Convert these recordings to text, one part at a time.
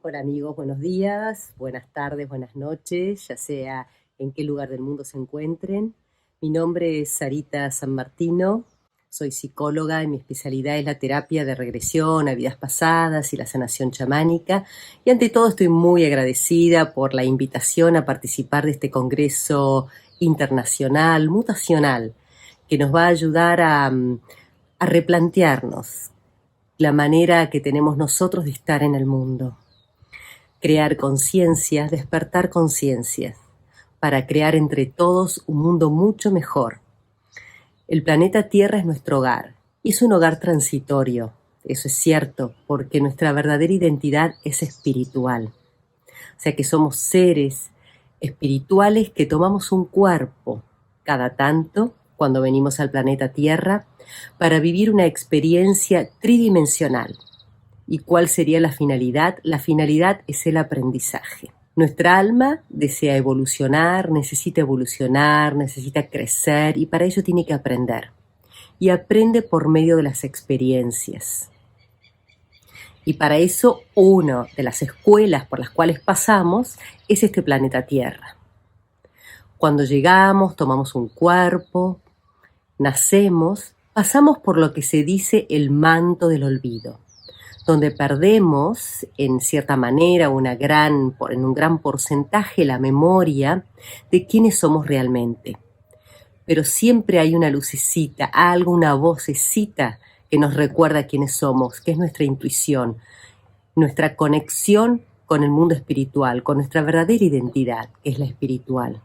Hola amigos, buenos días, buenas tardes, buenas noches, ya sea en qué lugar del mundo se encuentren. Mi nombre es Sarita San Martino, soy psicóloga y mi especialidad es la terapia de regresión a vidas pasadas y la sanación chamánica. Y ante todo estoy muy agradecida por la invitación a participar de este congreso internacional, mutacional, que nos va a ayudar a replantearnos la manera que tenemos nosotros de estar en el mundo. Crear conciencias, despertar conciencias, para crear entre todos un mundo mucho mejor. El planeta Tierra es nuestro hogar, y es un hogar transitorio, eso es cierto, porque nuestra verdadera identidad es espiritual. O sea que somos seres espirituales que tomamos un cuerpo cada tanto, cuando venimos al planeta Tierra, para vivir una experiencia tridimensional. ¿Y cuál sería la finalidad? La finalidad es el aprendizaje. Nuestra alma desea evolucionar, necesita crecer y para ello tiene que aprender. Y aprende por medio de las experiencias. Y para eso una de las escuelas por las cuales pasamos es este planeta Tierra. Cuando llegamos, tomamos un cuerpo, nacemos, pasamos por lo que se dice el manto del olvido, donde perdemos, en cierta manera, en un gran porcentaje, la memoria de quiénes somos realmente. Pero siempre hay una lucecita, algo, una vocecita que nos recuerda quiénes somos, que es nuestra intuición, nuestra conexión con el mundo espiritual, con nuestra verdadera identidad, que es la espiritual.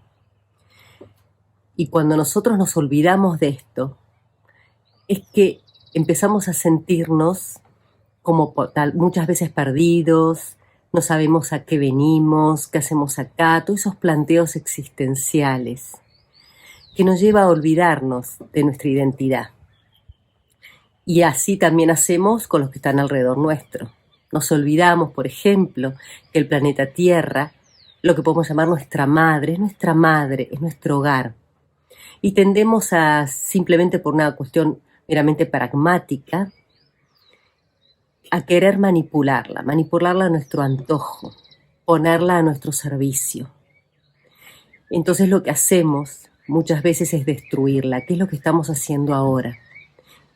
Y cuando nosotros nos olvidamos de esto, es que empezamos a sentirnos como muchas veces perdidos, no sabemos a qué venimos, qué hacemos acá, todos esos planteos existenciales que nos lleva a olvidarnos de nuestra identidad. Y así también hacemos con los que están alrededor nuestro. Nos olvidamos, por ejemplo, que el planeta Tierra, lo que podemos llamar nuestra madre, es nuestro hogar. Y tendemos a, simplemente por una cuestión meramente pragmática, a querer manipularla a nuestro antojo, ponerla a nuestro servicio. Entonces lo que hacemos muchas veces es destruirla, que es lo que estamos haciendo ahora.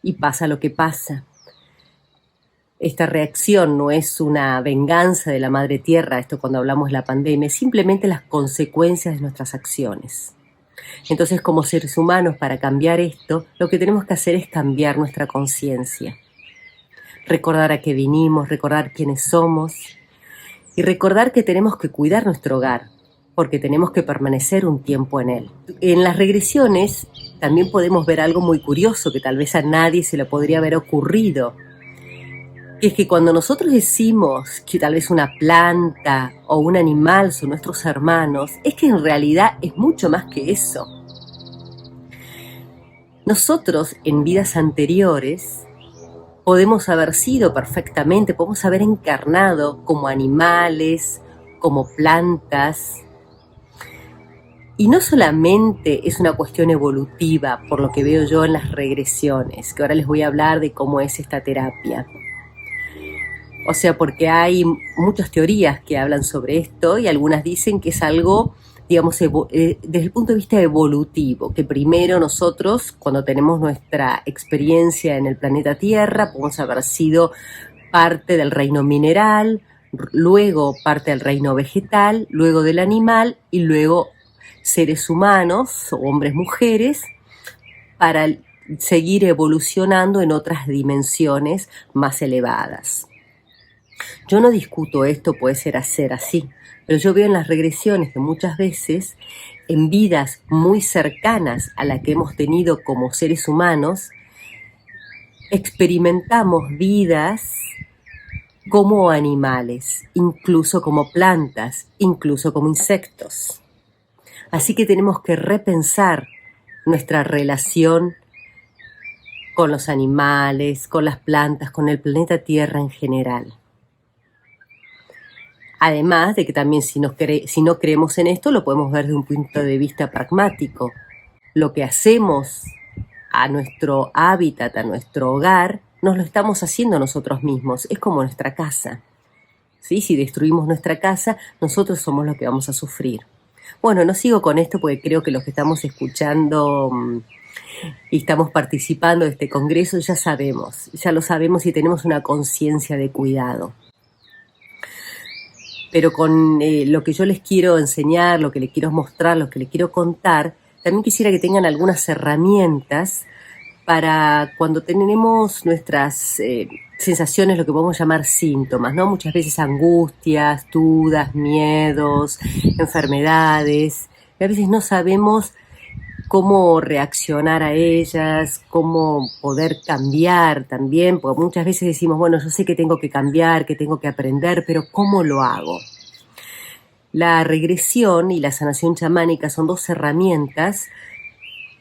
Y pasa lo que pasa. Esta reacción no es una venganza de la Madre Tierra, esto cuando hablamos de la pandemia, es simplemente las consecuencias de nuestras acciones. Entonces, como seres humanos, para cambiar esto, lo que tenemos que hacer es cambiar nuestra conciencia. Recordar a qué vinimos, recordar quiénes somos y recordar que tenemos que cuidar nuestro hogar, porque tenemos que permanecer un tiempo en él. En las regresiones también podemos ver algo muy curioso que tal vez a nadie se le podría haber ocurrido, que es que cuando nosotros decimos que tal vez una planta o un animal son nuestros hermanos, es que en realidad es mucho más que eso. Nosotros en vidas anteriores podemos haber sido perfectamente, podemos haber encarnado como animales, como plantas. Y no solamente es una cuestión evolutiva, por lo que veo yo en las regresiones, que ahora les voy a hablar de cómo es esta terapia. O sea, porque hay muchas teorías que hablan sobre esto y algunas dicen que es algo, digamos, desde el punto de vista evolutivo, que primero nosotros, cuando tenemos nuestra experiencia en el planeta Tierra, podemos haber sido parte del reino mineral, luego parte del reino vegetal, luego del animal y luego seres humanos o hombres, mujeres, para seguir evolucionando en otras dimensiones más elevadas. Yo no discuto esto, puede ser así, pero yo veo en las regresiones que muchas veces en vidas muy cercanas a la que hemos tenido como seres humanos, experimentamos vidas como animales, incluso como plantas, incluso como insectos. Así que tenemos que repensar nuestra relación con los animales, con las plantas, con el planeta Tierra en general. Además de que también si no creemos en esto, lo podemos ver desde un punto de vista pragmático. Lo que hacemos a nuestro hábitat, a nuestro hogar, nos lo estamos haciendo nosotros mismos. Es como nuestra casa. ¿sí? Si destruimos nuestra casa, nosotros somos los que vamos a sufrir. Bueno, no sigo con esto porque creo que los que estamos escuchando y estamos participando de este congreso ya lo sabemos y tenemos una conciencia de cuidado. Pero con lo que yo les quiero enseñar, lo que les quiero mostrar, lo que les quiero contar, también quisiera que tengan algunas herramientas para cuando tenemos nuestras sensaciones, lo que podemos llamar síntomas, ¿no? Muchas veces angustias, dudas, miedos, enfermedades, y a veces no sabemos cómo reaccionar a ellas, cómo poder cambiar también, porque muchas veces decimos, bueno, yo sé que tengo que cambiar, que tengo que aprender, pero ¿cómo lo hago? La regresión y la sanación chamánica son dos herramientas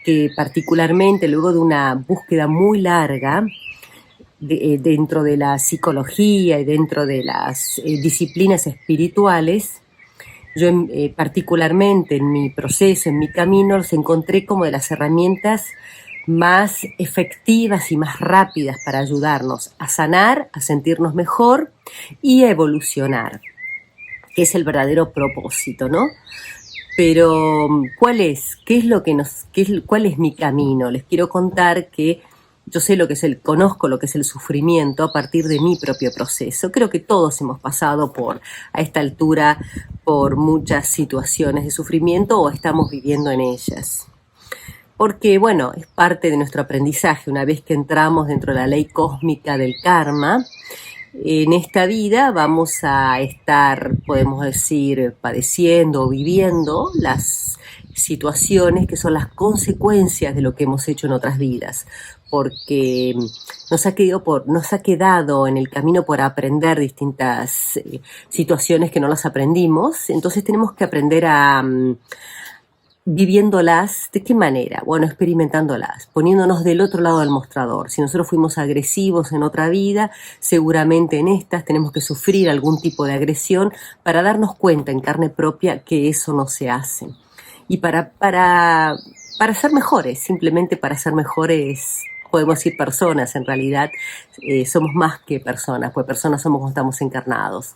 que particularmente luego de una búsqueda muy larga dentro de la psicología y dentro de las disciplinas espirituales, yo particularmente en mi proceso, en mi camino, los encontré como de las herramientas más efectivas y más rápidas para ayudarnos a sanar, a sentirnos mejor y a evolucionar, que es el verdadero propósito, ¿no? Pero, ¿cuál es? ¿Cuál es mi camino? Les quiero contar que yo sé conozco lo que es el sufrimiento a partir de mi propio proceso. Creo que todos hemos pasado a esta altura, por muchas situaciones de sufrimiento o estamos viviendo en ellas. Porque, bueno, es parte de nuestro aprendizaje. Una vez que entramos dentro de la ley cósmica del karma, en esta vida vamos a estar, podemos decir, padeciendo o viviendo las situaciones que son las consecuencias de lo que hemos hecho en otras vidas, porque nos ha quedado en el camino por aprender distintas situaciones que no las aprendimos. Entonces tenemos que aprender a viviéndolas. ¿De qué manera? Bueno, experimentándolas, poniéndonos del otro lado del mostrador. Si nosotros fuimos agresivos en otra vida, seguramente en estas tenemos que sufrir algún tipo de agresión para darnos cuenta en carne propia que eso no se hace. Y para ser mejores, simplemente para ser mejores, podemos decir personas, en realidad somos más que personas, pues personas somos cuando estamos encarnados.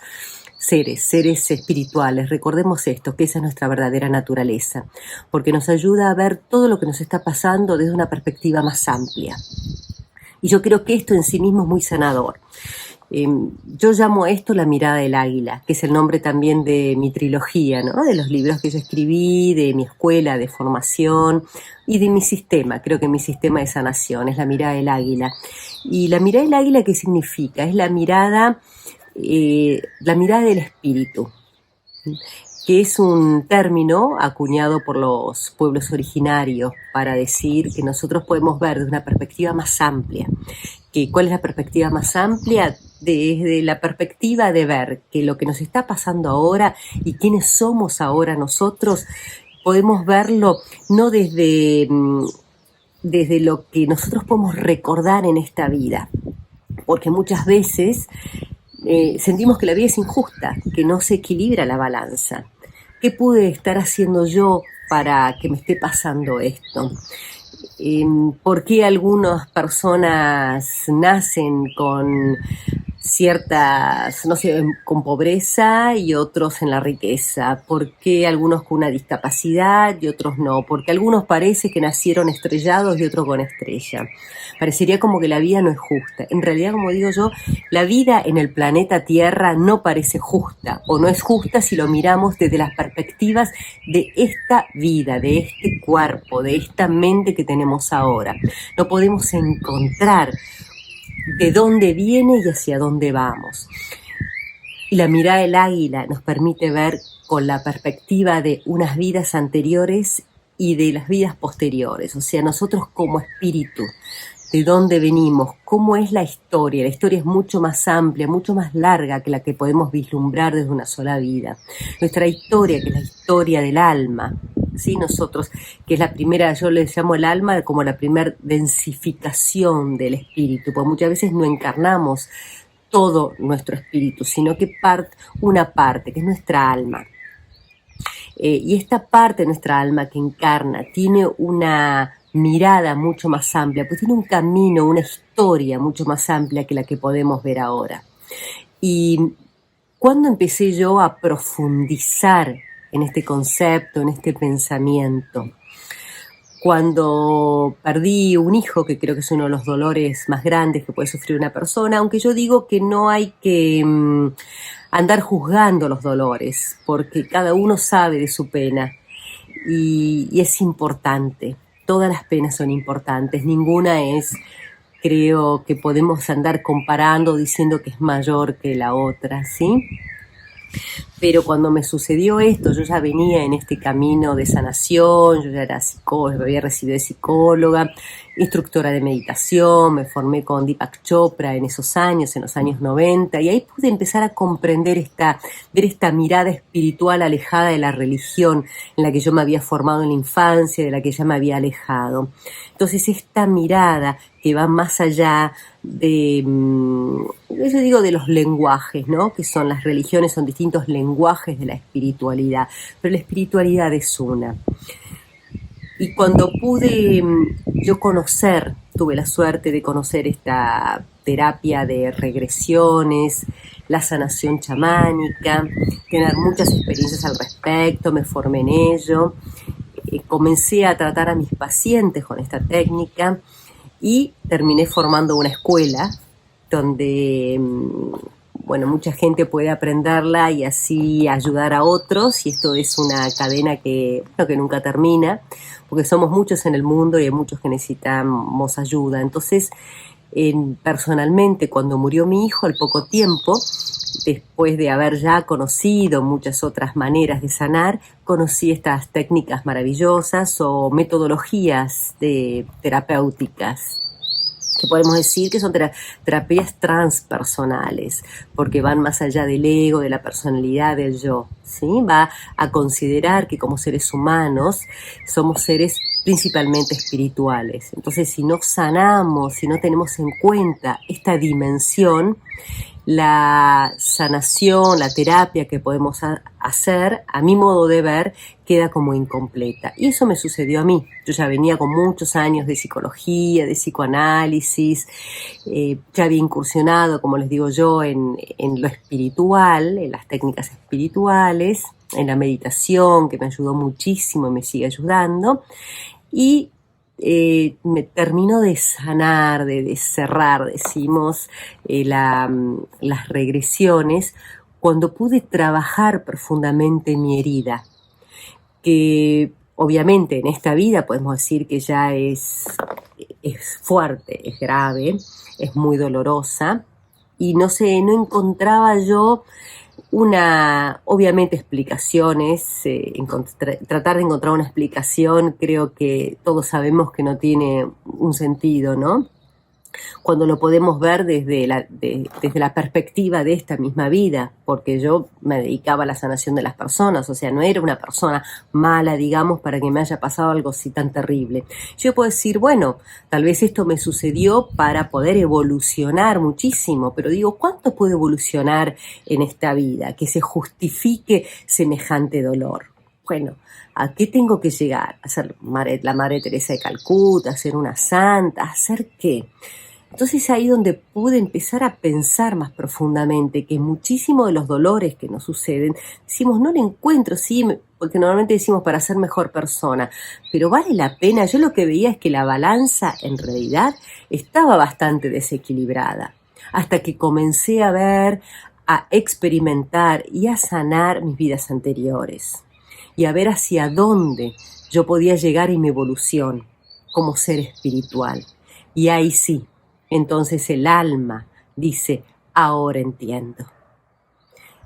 Seres espirituales, recordemos esto, que esa es nuestra verdadera naturaleza, porque nos ayuda a ver todo lo que nos está pasando desde una perspectiva más amplia. Y yo creo que esto en sí mismo es muy sanador. Yo llamo a esto la mirada del águila, que es el nombre también de mi trilogía, ¿no? De los libros que yo escribí, de mi escuela de formación y de mi sistema. Creo que mi sistema de sanación es la mirada del águila. Y la mirada del águila, ¿qué significa? Es la mirada del espíritu, que es un término acuñado por los pueblos originarios para decir que nosotros podemos ver desde una perspectiva más amplia. ¿Cuál es la perspectiva más amplia? Desde la perspectiva de ver que lo que nos está pasando ahora y quiénes somos ahora nosotros, podemos verlo no desde lo que nosotros podemos recordar en esta vida, porque muchas veces sentimos que la vida es injusta, que no se equilibra la balanza. ¿Qué pude estar haciendo yo para que me esté pasando esto? ¿Por qué algunas personas nacen con ciertas, no sé, con pobreza y otros en la riqueza? ¿Por qué algunos con una discapacidad y otros no? Porque algunos parece que nacieron estrellados y otros con estrella. Parecería como que la vida no es justa. En realidad, como digo yo, la vida en el planeta Tierra no parece justa, o no es justa si lo miramos desde las perspectivas de esta vida, de este cuerpo, de esta mente que tenemos ahora. No podemos encontrar de dónde viene y hacia dónde vamos. Y la mirada del águila nos permite ver con la perspectiva de unas vidas anteriores y de las vidas posteriores, o sea, nosotros como espíritu, de dónde venimos, cómo es la historia. La historia es mucho más amplia, mucho más larga que la que podemos vislumbrar desde una sola vida. Nuestra historia, que es la historia del alma, ¿sí? Nosotros, que es la primera, yo le llamo el alma como la primera densificación del espíritu, porque muchas veces no encarnamos todo nuestro espíritu, sino que una parte, que es nuestra alma. Y esta parte de nuestra alma que encarna tiene una mirada mucho más amplia, pues tiene un camino, una historia mucho más amplia que la que podemos ver ahora. Y ¿Cuándo empecé yo a profundizar en este concepto, en este pensamiento? Cuando perdí un hijo, que creo que es uno de los dolores más grandes que puede sufrir una persona, aunque yo digo que no hay que andar juzgando los dolores, porque cada uno sabe de su pena y es importante. Todas las penas son importantes, ninguna es, creo que podemos andar comparando, diciendo que es mayor que la otra, ¿sí? Pero cuando me sucedió esto, yo ya venía en este camino de sanación, yo ya era psicóloga, me había recibido de psicóloga, instructora de meditación, me formé con Deepak Chopra en esos años, en los años 90, y ahí pude empezar a comprender ver esta mirada espiritual alejada de la religión en la que yo me había formado en la infancia, de la que ya me había alejado. Entonces esta mirada que va más allá de, yo digo, de los lenguajes, ¿no? Que son las religiones, son distintos lenguajes de la espiritualidad, pero la espiritualidad es una. Y cuando pude yo tuve la suerte de conocer esta terapia de regresiones, la sanación chamánica, tener muchas experiencias al respecto, me formé en ello, comencé a tratar a mis pacientes con esta técnica y terminé formando una escuela donde bueno, mucha gente puede aprenderla y así ayudar a otros, y esto es una cadena que nunca termina, porque somos muchos en el mundo y hay muchos que necesitamos ayuda. Entonces, personalmente, cuando murió mi hijo al poco tiempo, después de haber ya conocido muchas otras maneras de sanar, conocí estas técnicas maravillosas o metodologías terapéuticas, que podemos decir que son terapias transpersonales, porque van más allá del ego, de la personalidad, del yo, ¿sí? Va a considerar que como seres humanos somos seres principalmente espirituales. Entonces, si no sanamos, si no tenemos en cuenta esta dimensión, la sanación, la terapia que podemos hacer, a mi modo de ver, queda como incompleta. Y eso me sucedió a mí. Yo ya venía con muchos años de psicología, de psicoanálisis, ya había incursionado, como les digo yo, en lo espiritual, en las técnicas espirituales, en la meditación, que me ayudó muchísimo y me sigue ayudando. Y me termino de sanar, de cerrar, decimos, las regresiones, cuando pude trabajar profundamente mi herida, que obviamente en esta vida podemos decir que ya es fuerte, es grave, es muy dolorosa, y no encontraba yo obviamente explicaciones, tratar de encontrar una explicación, creo que todos sabemos que no tiene un sentido, ¿no? Cuando lo podemos ver desde la perspectiva de esta misma vida, porque yo me dedicaba a la sanación de las personas, o sea, no era una persona mala, digamos, para que me haya pasado algo así tan terrible. Yo puedo decir, bueno, tal vez esto me sucedió para poder evolucionar muchísimo, pero digo, ¿cuánto puedo evolucionar en esta vida que se justifique semejante dolor? Bueno, ¿a qué tengo que llegar? ¿A ser la Madre Teresa de Calcuta? ¿A ser una santa? ¿A hacer qué? Entonces ahí donde pude empezar a pensar más profundamente que muchísimos de los dolores que nos suceden, decimos, no le encuentro, sí, porque normalmente decimos para ser mejor persona, pero vale la pena. Yo lo que veía es que la balanza en realidad estaba bastante desequilibrada, hasta que comencé a ver, a experimentar y a sanar mis vidas anteriores, y a ver hacia dónde yo podía llegar en mi evolución como ser espiritual. Y ahí sí, entonces el alma dice, ahora entiendo.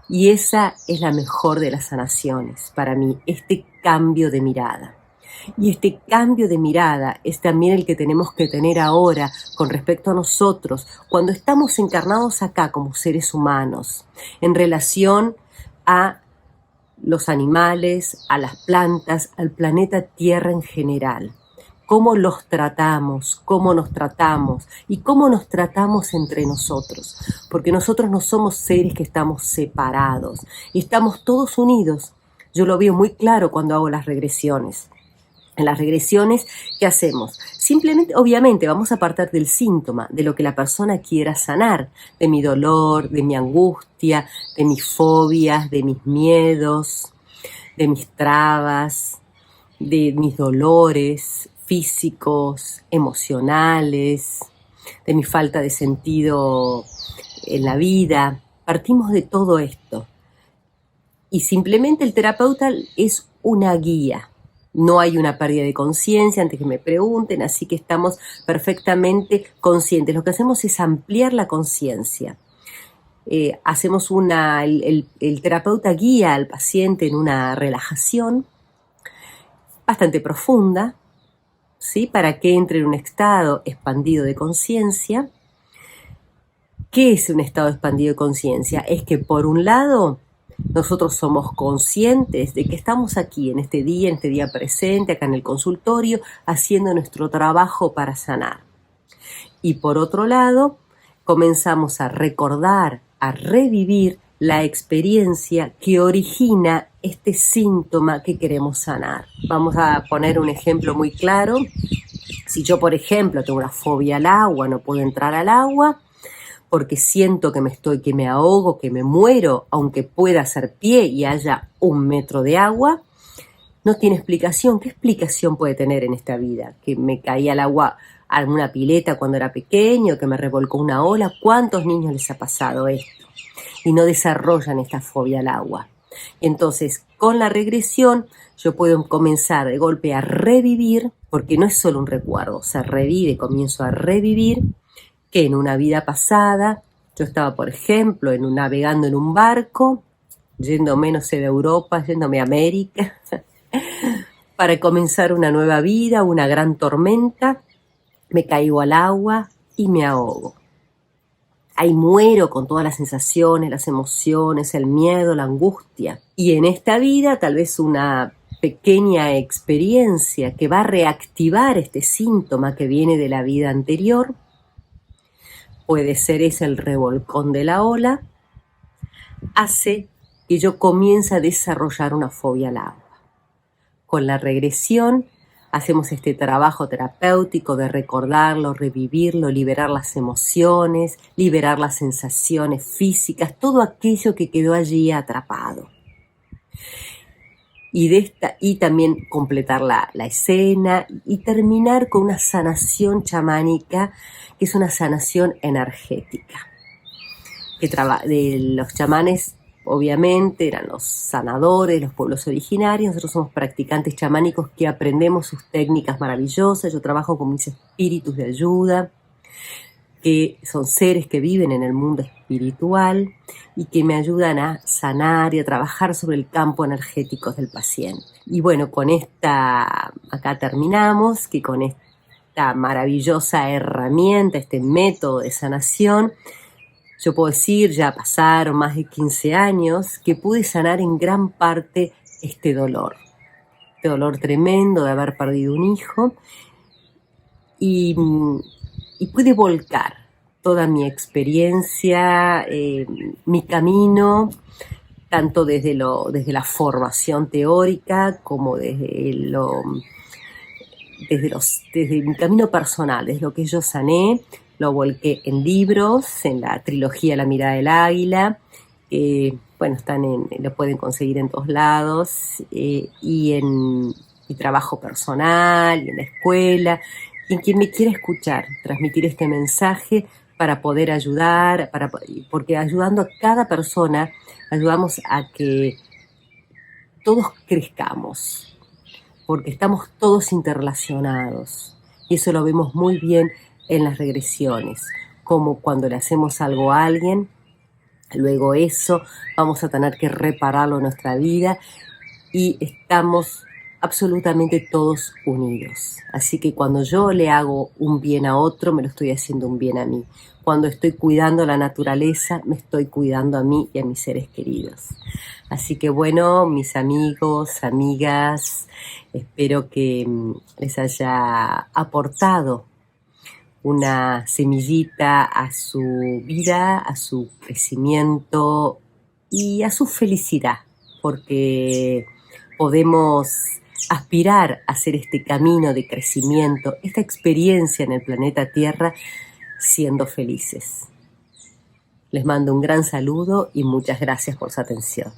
Y esa es la mejor de las sanaciones para mí, este cambio de mirada. Y este cambio de mirada es también el que tenemos que tener ahora con respecto a nosotros, cuando estamos encarnados acá como seres humanos, en relación a los animales, a las plantas, al planeta Tierra en general. Cómo los tratamos, cómo nos tratamos y cómo nos tratamos entre nosotros, porque nosotros no somos seres que estamos separados, estamos todos unidos. Yo lo veo muy claro cuando hago las regresiones. En las regresiones, ¿qué hacemos? Simplemente, obviamente, vamos a partir del síntoma, de lo que la persona quiera sanar, de mi dolor, de mi angustia, de mis fobias, de mis miedos, de mis trabas, de mis dolores físicos, emocionales, de mi falta de sentido en la vida. Partimos de todo esto. Y simplemente el terapeuta es una guía. No hay una pérdida de conciencia antes que me pregunten, así que estamos perfectamente conscientes. Lo que hacemos es ampliar la conciencia. Hacemos el terapeuta guía al paciente en una relajación bastante profunda, ¿sí? Para que entre en un estado expandido de conciencia. ¿Qué es un estado expandido de conciencia? Es que por un lado nosotros somos conscientes de que estamos aquí en este día presente, acá en el consultorio, haciendo nuestro trabajo para sanar. Y por otro lado, comenzamos a recordar, a revivir la experiencia que origina este síntoma que queremos sanar. Vamos a poner un ejemplo muy claro. Si yo, por ejemplo, tengo una fobia al agua, no puedo entrar al agua, porque siento que me ahogo, que me muero, aunque pueda hacer pie y haya 1 metro de agua, no tiene explicación. ¿Qué explicación puede tener en esta vida? Que me caí al agua a una pileta cuando era pequeño, que me revolcó una ola. ¿Cuántos niños les ha pasado esto? Y no desarrollan esta fobia al agua. Entonces, con la regresión, yo puedo comenzar de golpe a revivir, porque no es solo un recuerdo, se revive, comienzo a revivir que en una vida pasada yo estaba, por ejemplo, navegando en un barco, yéndome, no sé, de Europa, yéndome a América, para comenzar una nueva vida, una gran tormenta, me caigo al agua y me ahogo. Ahí muero con todas las sensaciones, las emociones, el miedo, la angustia. Y en esta vida tal vez una pequeña experiencia que va a reactivar este síntoma que viene de la vida anterior. Puede ser ese el revolcón de la ola, hace que yo comience a desarrollar una fobia al agua. Con la regresión hacemos este trabajo terapéutico de recordarlo, revivirlo, liberar las emociones, liberar las sensaciones físicas, todo aquello que quedó allí atrapado. Y también completar la escena y terminar con una sanación chamánica, que es una sanación energética. De los chamanes, obviamente, eran los sanadores, los pueblos originarios. Nosotros somos practicantes chamánicos que aprendemos sus técnicas maravillosas. Yo trabajo con mis espíritus de ayuda, que son seres que viven en el mundo espiritual y que me ayudan a sanar y a trabajar sobre el campo energético del paciente. Y bueno, acá terminamos, que con esta maravillosa herramienta, este método de sanación, yo puedo decir, ya pasaron más de 15 años, que pude sanar en gran parte este dolor tremendo de haber perdido un hijo, y pude volcar toda mi experiencia, mi camino, tanto desde la formación teórica como desde mi camino personal, desde lo que yo sané. Lo volqué en libros, en la trilogía La mirada del águila, bueno, lo pueden conseguir en todos lados, y en mi trabajo personal, y en la escuela, y en quien me quiera escuchar, transmitir este mensaje para poder ayudar, porque ayudando a cada persona, ayudamos a que todos crezcamos, porque estamos todos interrelacionados, y eso lo vemos muy bien en las regresiones, como cuando le hacemos algo a alguien, luego eso vamos a tener que repararlo en nuestra vida, y estamos absolutamente todos unidos. Así que cuando yo le hago un bien a otro, me lo estoy haciendo un bien a mí. Cuando estoy cuidando la naturaleza, me estoy cuidando a mí y a mis seres queridos. Así que bueno, mis amigos, amigas, espero que les haya aportado una semillita a su vida, a su crecimiento y a su felicidad, porque podemos aspirar a hacer este camino de crecimiento, esta experiencia en el planeta Tierra, siendo felices. Les mando un gran saludo y muchas gracias por su atención.